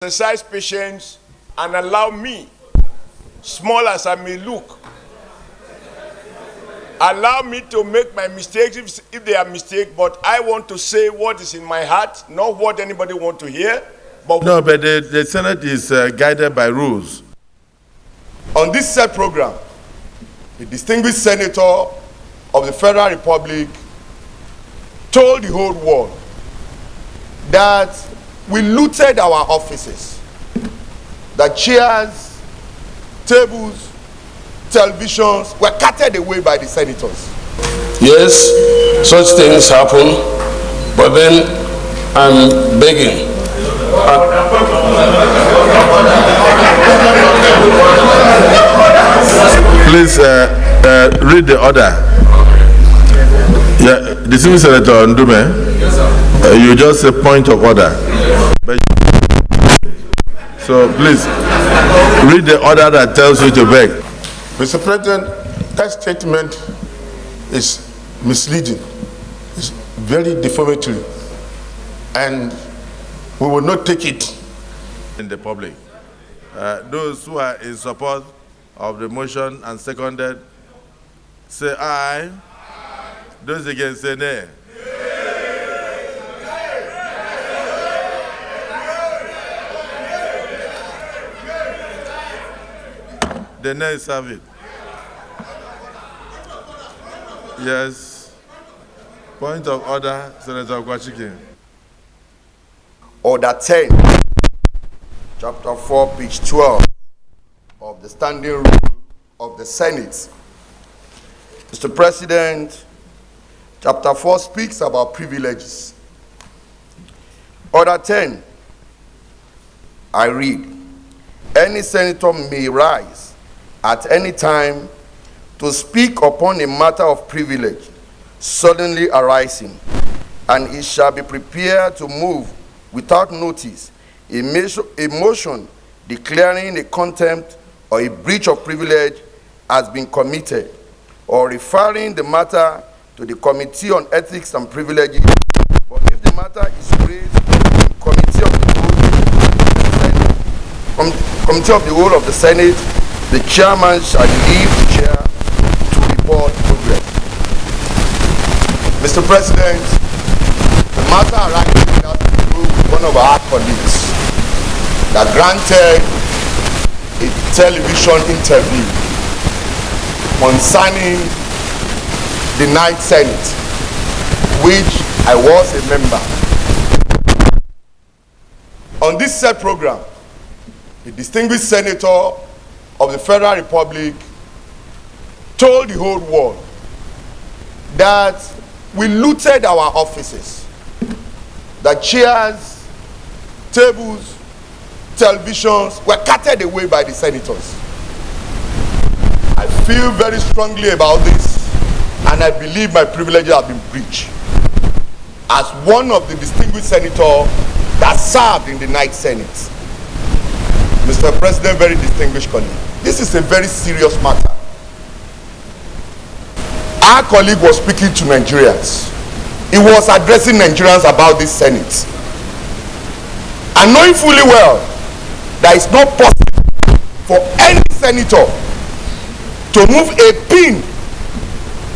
Exercise patience and allow me, small as I may look, allow me to make my mistakes if they are mistakes, but I want to say what is in my heart, not what anybody want to hear. But the Senate is guided by rules. On this set program, the distinguished senator of the Federal Republic told the whole world that we looted our offices, the chairs, tables, televisions were carted away by the senators. Yes, such things happen, but then I'm begging. Please read the order. Yeah, distinguished Senator Ndume, you just a point of order. So please read the order that tells you to beg. Mr. President, that statement is misleading. It's very defamatory, and we will not take it In the public. Those who are in support of the motion and seconded, say aye. Those against, say nay. The nays have it. Yes. Point of order, Senator Kwachiki. Order 10, Chapter 4, page 12 of the Standing Rule of the Senate. Mr. President, Chapter 4 speaks about privileges. Order 10, I read, any senator may rise at any time to speak upon a matter of privilege suddenly arising, and he shall be prepared to move without notice a motion declaring a contempt or a breach of privilege has been committed, or referring the matter to the Committee on Ethics and Privileges. But if the matter is raised in Committee of the Whole of the Senate, the chairman shall leave the chair to report progress. Mr. President, the matter arising has to do with one of our colleagues that granted a television interview concerning the Ninth Senate, which I was a member. On this set program, the distinguished senator of the Federal Republic told the whole world that we looted our offices, the chairs, tables, televisions were carted away by the senators. I feel very strongly about this, and I believe my privileges have been breached as one of the distinguished senators that served in the Ninth Senate. Mr. President, very distinguished colleague, this is a very serious matter. Our colleague was speaking to Nigerians. He was addressing Nigerians about this Senate, and knowing fully well that it's not possible for any senator to move a pin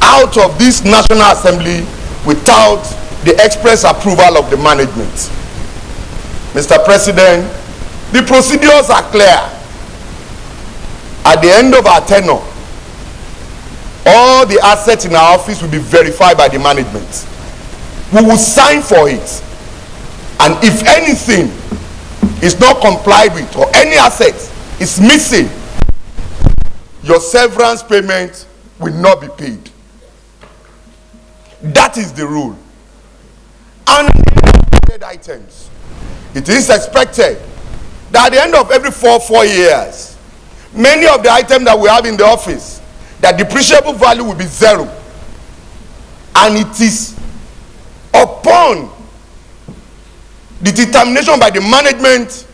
out of this National Assembly without the express approval of the management. Mr. President, the procedures are clear. At the end of our tenure, all the assets in our office will be verified by the management. We will sign for it, and if anything is not complied with or any asset is missing, your severance payment will not be paid. That is the rule. And items, it is expected that at the end of every four years, many of the items that we have in the office, that depreciable value will be zero. And it is upon the determination by the management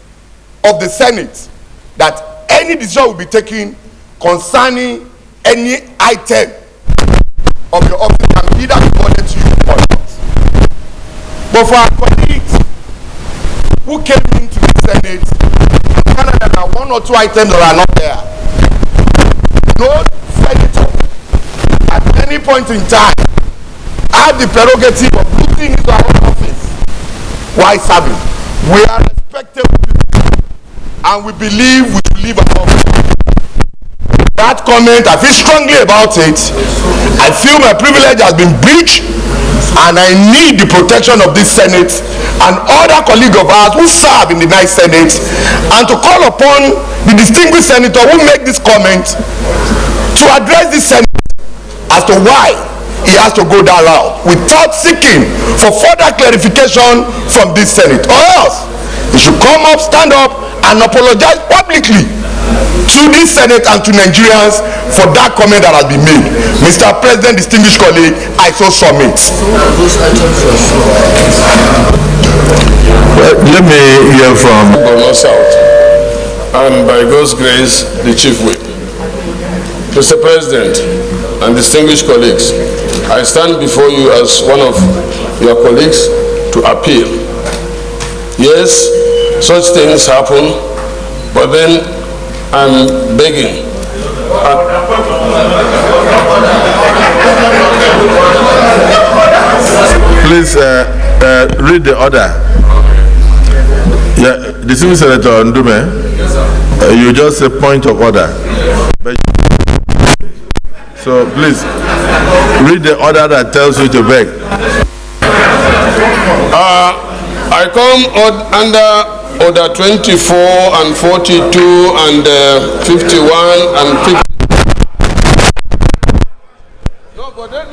of the Senate that any decision will be taken concerning any item of your office can either be awarded to you or not. But for our colleagues who came into this Senate, Canada, there are 1 or 2 items that are not there. No senator at any point in time have the prerogative of looking into our own office while serving. We are respectable people and we believe we should live our office. That comment, I feel strongly about it. I feel my privilege has been breached and I need the protection of this Senate and other colleagues of ours who serve in the nice Senate, and to call upon the distinguished senator who made this comment to address this Senate as to why he has to go that route without seeking for further clarification from this Senate, or else he should come up, stand up and apologize publicly to this Senate and to Nigerians for that comment that has been made. Mr. President, distinguished colleague, I so submit. Let me hear from Borno South, and by God's grace, the Chief Whip. Mr. President and distinguished colleagues, I stand before you as one of your colleagues to appeal. Yes, such things happen, but then I'm begging. Please read the order. Yeah, distinguished Senator Ndume, you just say point of order. So please read the order that tells you to beg. I come under Order 24 and 42 and 51 and 50. No, but let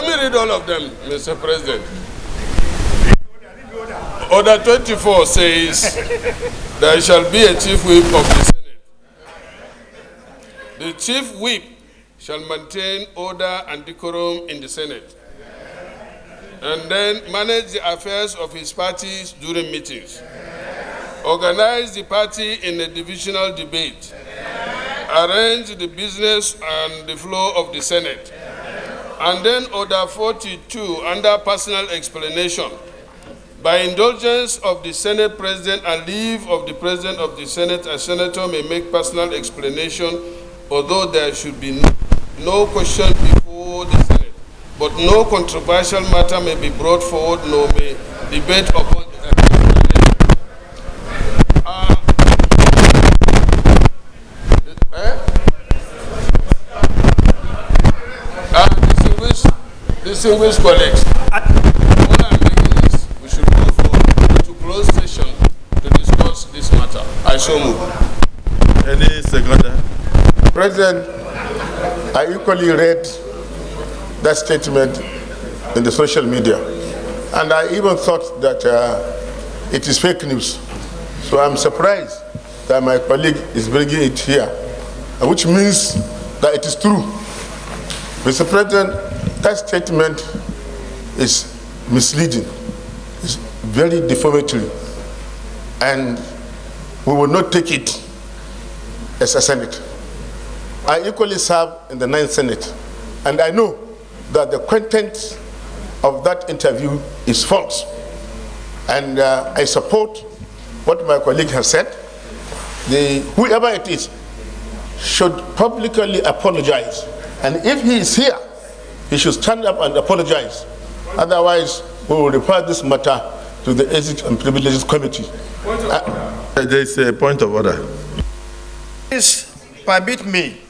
me read all of them, Mr. President. Order 24 says, there shall be a chief whip of the Senate. The chief whip shall maintain order and decorum in the Senate, and then manage the affairs of his parties during meetings, organize the party in a divisional debate, arrange the business and the flow of the Senate, and then Order 42 under personal explanation. By indulgence of the Senate President and leave of the President of the Senate, a senator may make personal explanation, although there should be no question before the Senate. But no controversial matter may be brought forward, nor may debate upon the distinguished colleagues, what I'm making is we should move to closed session to discuss this matter. I so move. Any seconder? President, I equally read that statement in the social media, and I even thought that it is fake news. So I'm surprised that my colleague is bringing it here, which means that it is true. Mr. President, that statement is misleading. It's very defamatory, and we will not take it as a Senate. I equally serve in the 9th Senate, and I know that the content of that interview is false. And I support what my colleague has said. Whoever it is should publicly apologize. And if he is here, he should stand up and apologize. Otherwise, we will refer this matter to the Ethics and Privileges Committee. There is a point of order. Please permit me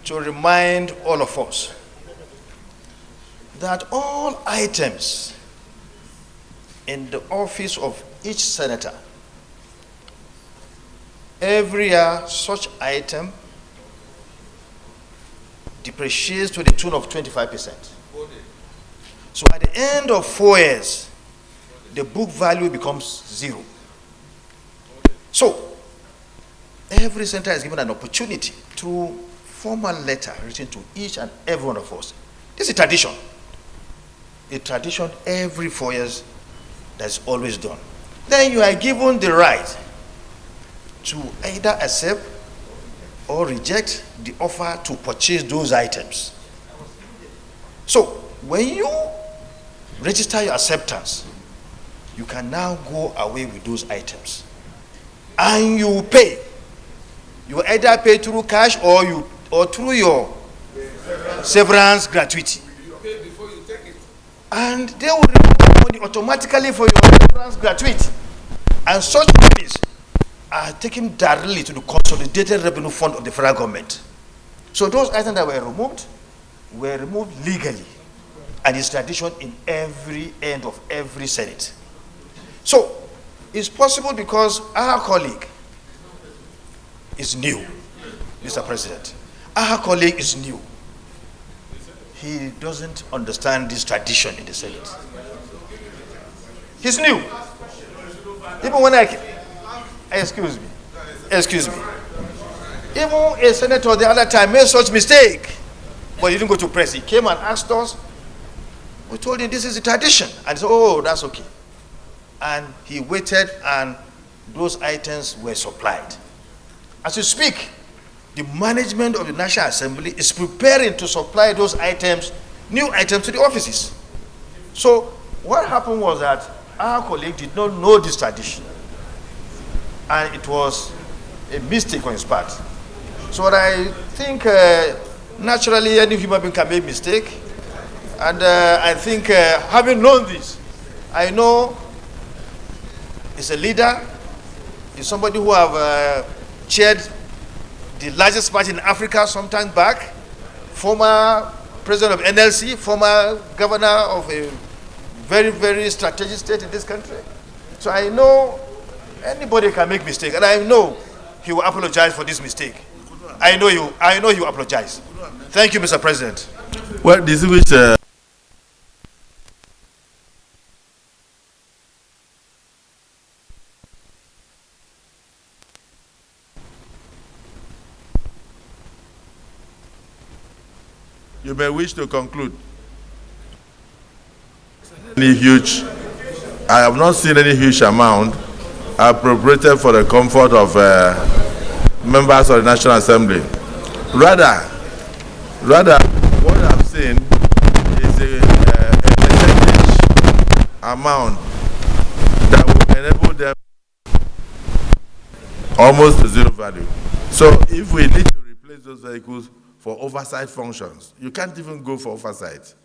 to remind all of us that all items in the office of each senator, every year such item depreciates to the tune of 25%. So at the end of 4 years, the book value becomes 0. So every senator is given an opportunity through formal letter written to each and every one of us. This is a tradition. A tradition every 4 years that's always done. Then you are given the right to either accept or reject the offer to purchase those items. So when you register your acceptance, you can now go away with those items. And you pay. You either pay through cash or through your severance gratuity. You pay before you take it. And they will remove money automatically for your severance gratuity. And such monies are taken directly to the consolidated revenue fund of the federal government. So those items that were removed legally. And it's tradition in every end of every Senate. So it's possible because our colleague is new, Mr. President. Our colleague is new. He doesn't understand this tradition in the Senate. He's new. Even when excuse me. Even a senator the other time made such mistake, but he didn't go to press. He came and asked us. We told him this is the tradition, and he said, "Oh, that's okay." And he waited, and those items were supplied. As we speak, the management of the National Assembly is preparing to supply those items, new items, to the offices. So what happened was that our colleague did not know this tradition, and it was a mistake on his part. So I think naturally any human being can make a mistake, and I think having known this, I know he's a leader, he's somebody who have chaired the largest party in Africa some time back, former president of NLC, former governor of a very, very strategic state in this country. So I know anybody can make mistake, and I know he will apologize for this mistake. I know he will apologize. Thank you, Mr. President. Well, distinguished you may wish to conclude. I have not seen any huge amount appropriated for the comfort of members of the National Assembly. Rather, what I've seen is a percentage amount that will enable them almost to zero value. So if we need to replace those vehicles for oversight functions, you can't even go for oversight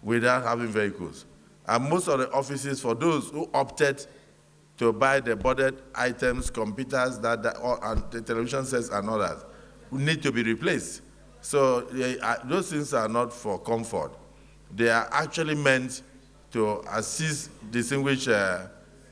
without having vehicles. And most of the offices, for those who opted to buy the boarded items, computers, and the television sets and others, need to be replaced. So those things are not for comfort. They are actually meant to assist distinguished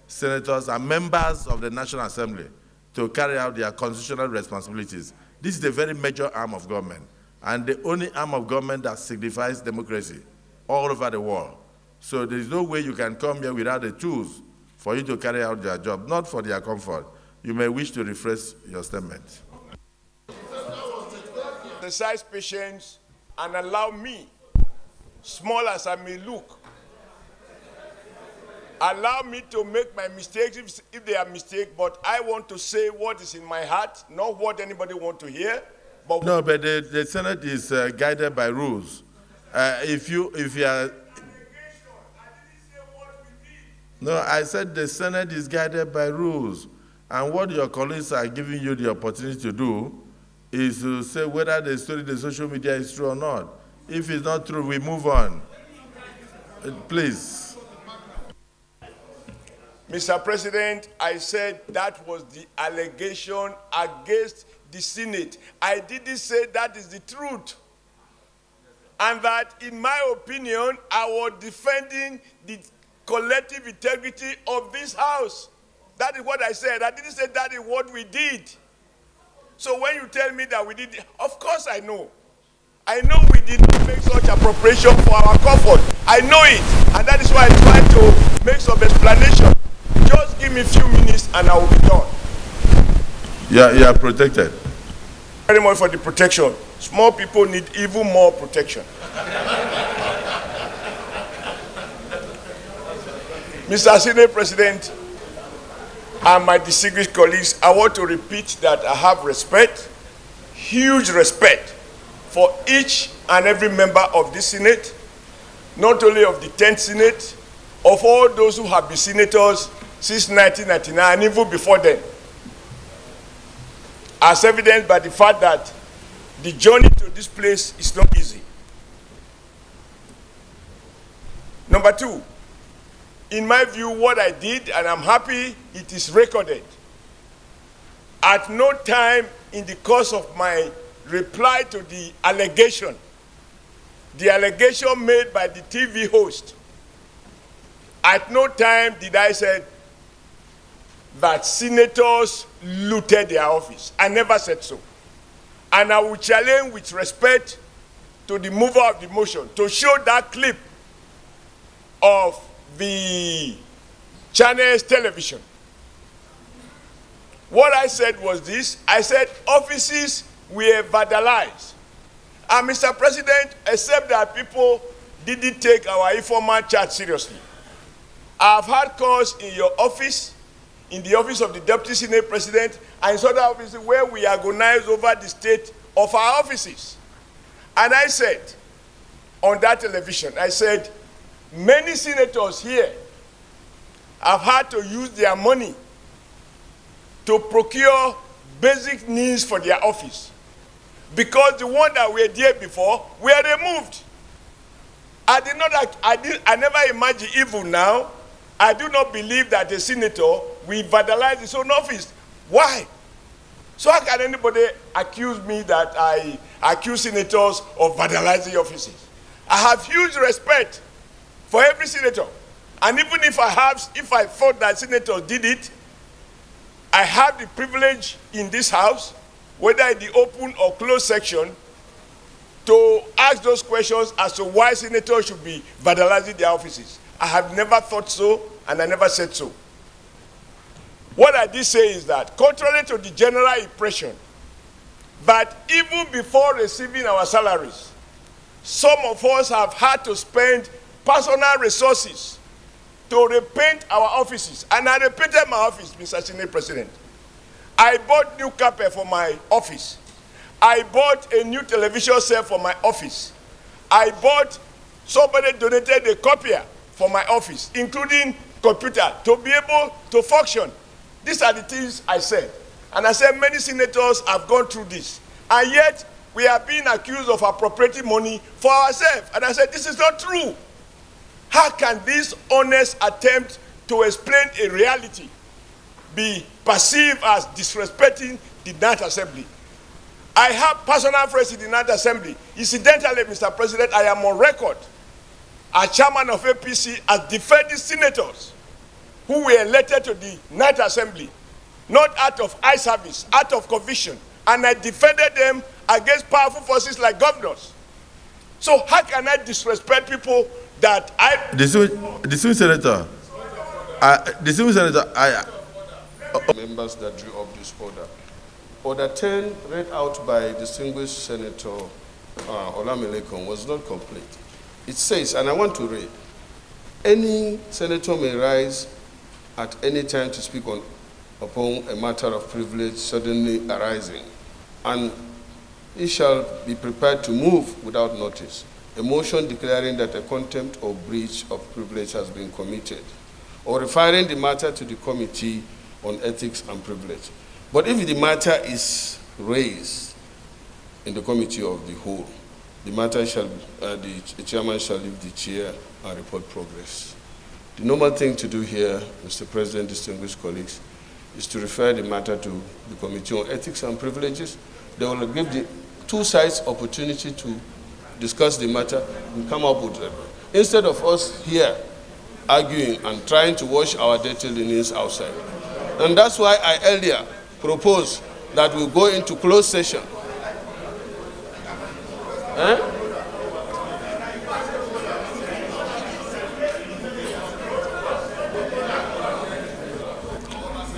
senators and members of the National Assembly to carry out their constitutional responsibilities. This is a very major arm of government, and the only arm of government that signifies democracy all over the world. So there is no way you can come here without the tools for you to carry out their job, not for their comfort. You may wish to rephrase your statement. Exercise patience and allow me, small as I may look, allow me to make my mistakes if they are mistakes, but I want to say what is in my heart, not what anybody wants to hear. But no, but the Senate is guided by rules. If you are... No, I said the Senate is guided by rules. And what your colleagues are giving you the opportunity to do is to say whether the story in the social media is true or not. If it's not true, we move on. Please. Mr. President, I said that was the allegation against the Senate. I didn't say that is the truth. And that, in my opinion, I was defending the collective integrity of this House. That is what I said. I didn't say that is what we did. So when you tell me that we did, of course I know. I know we did not make such appropriation for our comfort. I know it. And that is why I tried to make some explanation. Just give me a few minutes and I will be done. Yeah, you are protected. Very much for the protection. Small people need even more protection. Mr. Senate President and my distinguished colleagues, I want to repeat that I have respect, huge respect, for each and every member of this Senate, not only of the 10th Senate, of all those who have been senators since 1999 and even before then, as evidenced by the fact that the journey to this place is not easy. Number two, in my view, what I did, and I'm happy it is recorded, at no time in the course of my reply to the allegation made by the TV host, at no time did I say that senators looted their office. I never said so. And I will challenge with respect to the mover of the motion to show that clip of the Channels television. What I said was this: I said offices were vandalized. And Mr. President, except that people didn't take our informal chat seriously, I've had calls in your office, in the office of the Deputy Senate President, and in other offices where we agonize over the state of our offices. And I said, on that television, I said, many senators here have had to use their money to procure basic needs for their office, because the ones that were there before were removed. I never imagined evil now. I do not believe that a senator will vandalize his own office. Why? So how can anybody accuse me that I accuse senators of vandalizing offices? I have huge respect for every senator. And even if I thought that senators did it, I have the privilege in this house, whether in the open or closed section, to ask those questions as to why senators should be vandalizing their offices. I have never thought so, and I never said so. What I did say is that, contrary to the general impression that even before receiving our salaries, some of us have had to spend personal resources to repaint our offices. And I repainted my office, Mr. Senate President. I bought new carpet for my office. I bought a new television set for my office. Somebody donated a copier for my office, including computer, to be able to function. These are the things I said. And I said many senators have gone through this. And yet, we are being accused of appropriating money for ourselves. And I said, this is not true. How can this honest attempt to explain a reality be perceived as disrespecting the Ninth Assembly? I have personal friends in the Ninth Assembly. Incidentally, Mr. President, I am on record as chairman of APC as defending senators who were elected to the Ninth Assembly, not out of eye service, out of conviction. And I defended them against powerful forces like governors. So how can I disrespect people that I... Members that drew up this order. Order 10, read out by distinguished Senator Olamilekon, was not complete. It says, and I want to read, any senator may rise at any time to speak upon a matter of privilege suddenly arising, and he shall be prepared to move without notice a motion declaring that a contempt or breach of privilege has been committed, or referring the matter to the Committee on Ethics and Privilege. But if the matter is raised in the Committee of the Whole, the matter shall, the chairman shall leave the chair and report progress. The normal thing to do here, Mr. President, distinguished colleagues, is to refer the matter to the Committee on Ethics and Privileges. They will give the two sides opportunity to discuss the matter and come up with it. Instead of us here arguing and trying to wash our dirty linens outside. And that's why I earlier proposed that we go into closed session.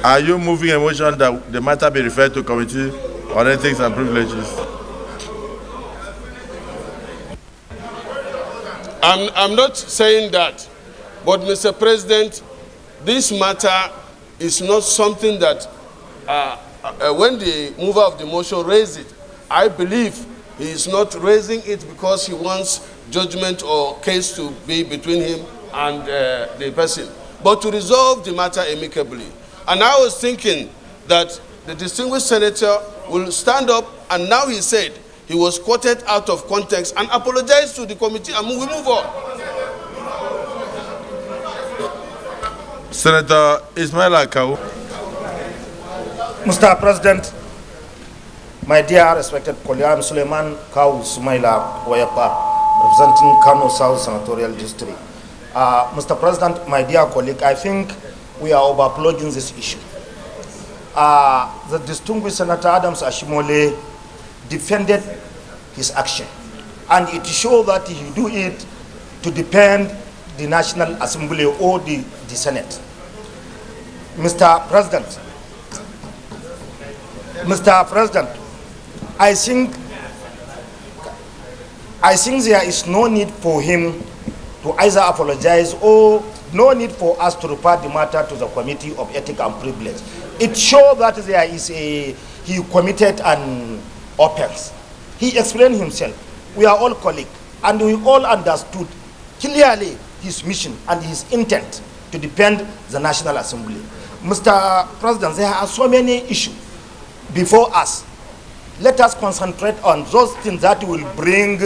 Are you moving a motion that the matter be referred to Committee on Ethics and Privileges? I'm not saying that, but Mr. President, this matter is not something that when the mover of the motion raised it, I believe he is not raising it because he wants judgment or case to be between him and the person, but to resolve the matter amicably. And I was thinking that the distinguished senator will stand up, and now he said he was quoted out of context and apologized to the committee, and we move on. Senator Ismail Akau. Mr. President, my dear respected colleague, I'm Suleiman Kau Sumaila Wayapa, representing Kano South Senatorial District. Mr. President, my dear colleague, I think we are overplugging this issue. The distinguished Senator Adams Oshiomole defended his action, and it shows that he do it to defend the National Assembly or the Senate. Mr. President, I think there is no need for him to either apologize or no need for us to refer the matter to the Committee of Ethics and Privilege. It shows that there is he committed an offense. He explained himself. We are all colleagues, and we all understood clearly his mission and his intent to defend the National Assembly. Mr. President, there are so many issues before us. Let us concentrate on those things that will bring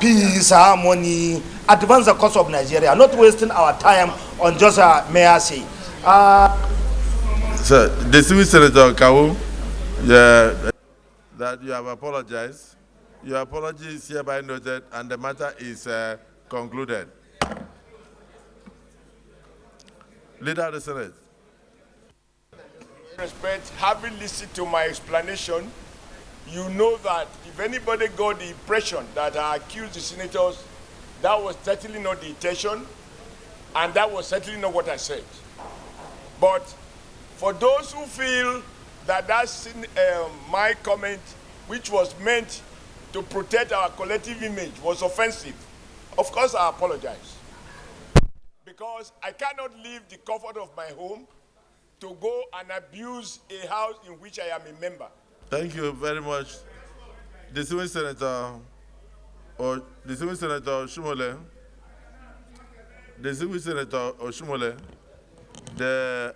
peace, harmony, advance the cause of Nigeria, not wasting our time on just a mere say. Sir, distinguished Senator Kawu, that you have apologized. Your apology is hereby noted, and the matter is concluded. Leader of the Senate. Respect, having listened to my explanation, you know that if anybody got the impression that I accused the senators, that was certainly not the intention, and that was certainly not what I said. But for those who feel that that's my comment, which was meant to protect our collective image, was offensive, of course I apologize. Because I cannot leave the comfort of my home to go and abuse a house in which I am a member. Thank you very much. Distinguished Senator Oshiomole. Distinguished Senator Oshiomole, the